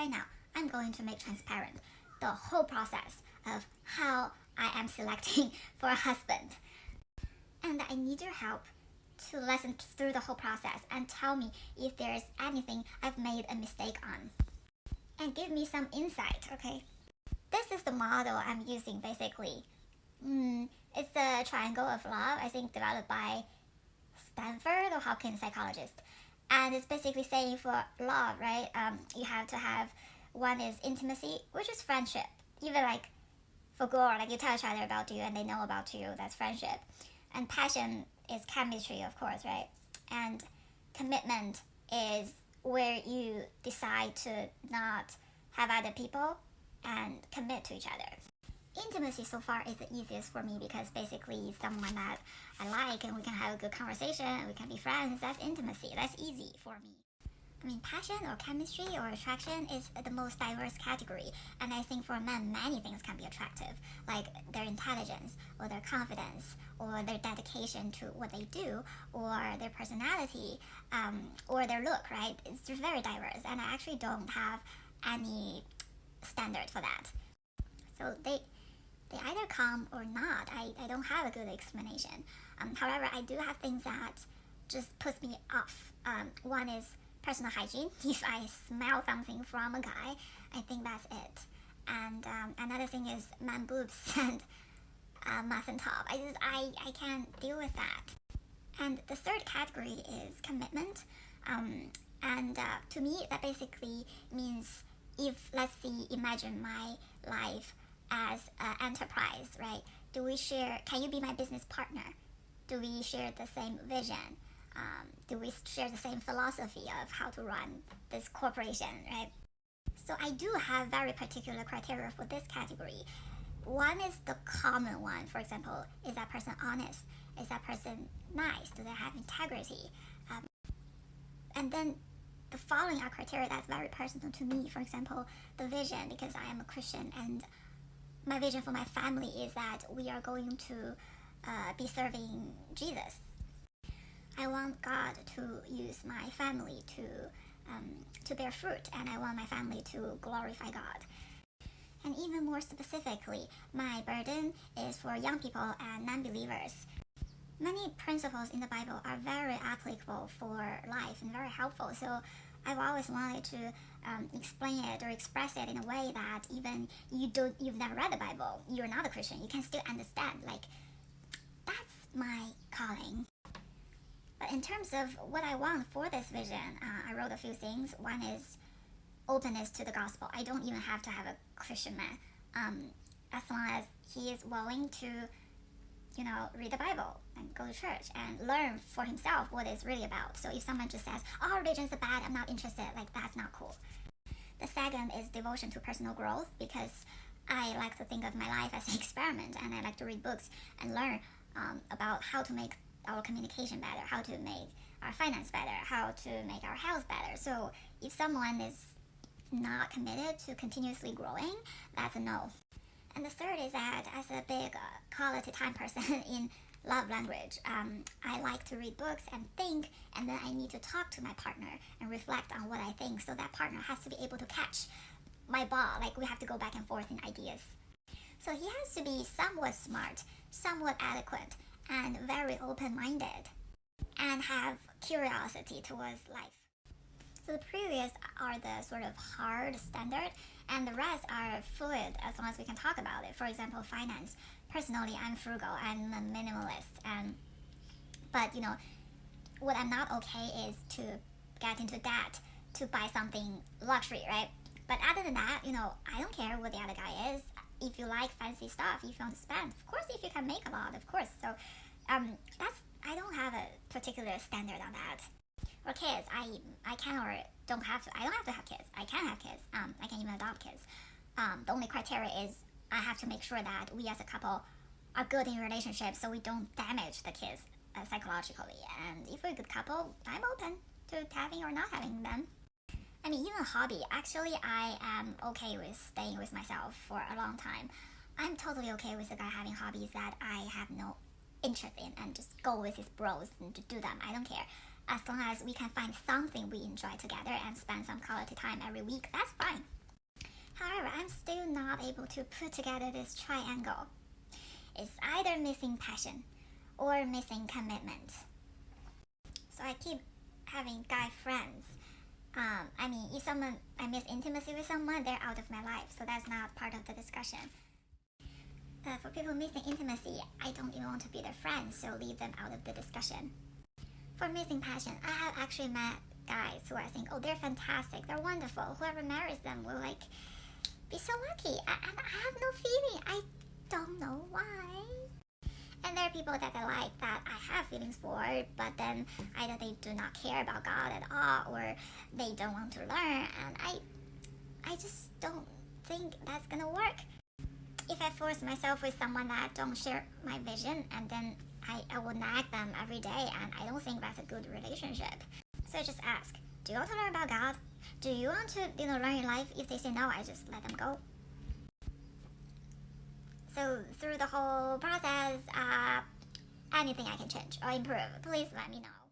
right now, I'm going to make transparent the whole process of how I am selecting for a husband. And I need your help to listen through the whole process and tell me if there's anything I've made a mistake on. And give me some insight, okay? This is the model I'm using basically. It's the triangle of love, I think developed by Stanford or Hopkins psychologist. And it's basically saying for love, right? You have to have, one is intimacy, which is friendship. Even like for girl, like you tell each other about you and they know about you, that's friendship. And passion is chemistry, of course, right? And commitment is where you decide to not have other people and commit to each other. Intimacy so far is the easiest for me because basically someone that I like and we can have a good conversation and we can be friends, that's intimacy. That's easy for me. I mean, passion or chemistry or attraction is the most diverse category, and I think for men, many things can be attractive, like their intelligence, or their confidence, or their dedication to what they do, or their personality, or their look, right? It's just very diverse, and I actually don't have any standard for that. So they either come or not. I don't have a good explanation. However, I do have things that just puts me off. One is personal hygiene. If I smell something from a guy, I think that's it. And another thing is man boobs and muffin top. I can't deal with that. And the third category is commitment. To me, that basically means if, let's see, imagine my life as an enterprise, right? Can you be my business partner? Do we share the same vision? Do we share the same philosophy of how to run this corporation, right? So I do have very particular criteria for this category. One is the common one. For example, is that person honest? Is that person nice? Do they have integrity? And then the following are criteria that's very personal to me. For example, the vision, because I am a Christian, and my vision for my family is that we are going to be serving Jesus. I want God to use my family to bear fruit, and I want my family to glorify God. And even more specifically, my burden is for young people and non-believers. Many principles in the Bible are very applicable for life and very helpful, so I've always wanted to explain it or express it in a way that even you've never read the Bible, you're not a Christian, you can still understand. Like, that's my calling. But in terms of what I want for this vision, I wrote a few things. One is openness to the gospel. I don't even have to have a Christian man, as long as he is willing to, read the Bible and go to church and learn for himself what it's really about. So if someone just says, "Oh, religion's bad, I'm not interested," like, that's not cool. The second is devotion to personal growth, because I like to think of my life as an experiment, and I like to read books and learn about how to make our communication better, how to make our finance better, how to make our health better. So if someone is not committed to continuously growing, that's a no. And the third is that as a big quality time person in love language, I like to read books and think, and then I need to talk to my partner and reflect on what I think, so that partner has to be able to catch my ball. Like, we have to go back and forth in ideas. So he has to be somewhat smart, somewhat adequate, and very open-minded, and have curiosity towards life. So the previous are the sort of hard standard, and the rest are fluid as long as we can talk about it. For example, finance. Personally, I'm frugal, I'm a minimalist, but what I'm not okay is to get into debt to buy something luxury, right? But other than that, I don't care what the other guy is. If you like fancy stuff, if you want to spend, of course, if you can make a lot, of course. So I don't have a particular standard on that. Or kids, I can or don't have to. I don't have to have kids. I can have kids. I can even adopt kids. The only criteria is I have to make sure that we as a couple are good in relationships, so we don't damage the kids psychologically. And if we're a good couple, I'm open to having or not having them. I mean, even a hobby. Actually, I am okay with staying with myself for a long time. I'm totally okay with a guy having hobbies that I have no interest in and just go with his bros and to do them. I don't care. As long as we can find something we enjoy together and spend some quality time every week, that's fine. However, I'm still not able to put together this triangle. It's either missing passion or missing commitment. So I keep having guy friends. If I miss intimacy with someone, they're out of my life, so that's not part of the discussion. For people missing intimacy, I don't even want to be their friend, so leave them out of the discussion. For missing passion, I have actually met guys who I think, oh, they're fantastic, they're wonderful. Whoever marries them will be so lucky. And I have no feeling. I don't know why. And there are people that I like that I have feelings for, but then either they do not care about God at all, or they don't want to learn, and I just don't think that's gonna work. If I force myself with someone that don't share my vision, and then I will nag them every day, and I don't think that's a good relationship. So I just ask, do you want to learn about God? Do you want to learn in life? If they say no, I just let them go. So through the whole process, anything I can change or improve, please let me know.